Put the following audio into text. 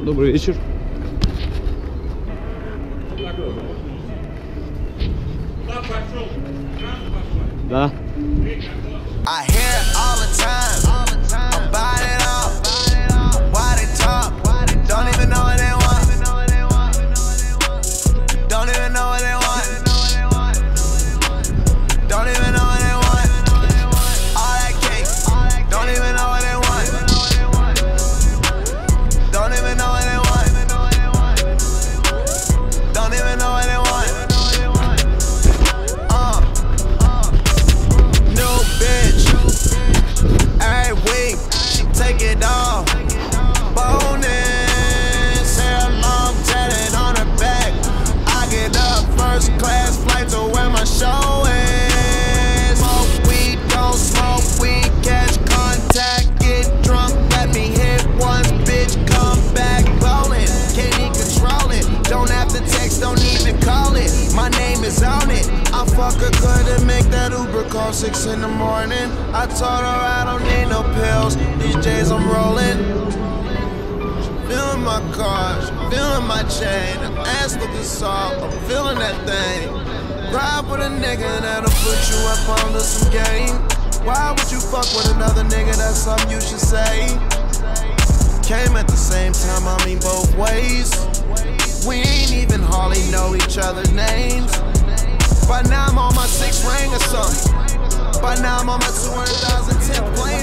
Добрый вечер. Да. I hear it all the time. About it all. Why they talk? Don't even know what they want. Don't even know what they want. Don't even know what they want. All that cake. Don't even know what they want. Don't even know what they want. Don't even know what they want. New bitch. Every week she take it off. Bonus. Hair long tatted on her back. I get up first class flight to where my show is. Smoke weed, don't smoke weed, catch contact, get drunk, let me hit once, bitch, come back bowling. Can't even control it, don't have to text, don't even call it. My name is on it. I fuck her good and make that Uber call 6 in the morning. I told her I don't need no pills, these J's I'm rolling. Feeling my cars, feeling my chain. Ass looking soft, I'm feeling that thing. Ride with a nigga that'll put you up onto some game. Why would you fuck with another nigga? That's something you should say. Came at the same time, I mean both ways. We ain't even hardly know each other's names. By now I'm on my 6th ring or something. By now I'm on my 200,000 10th plane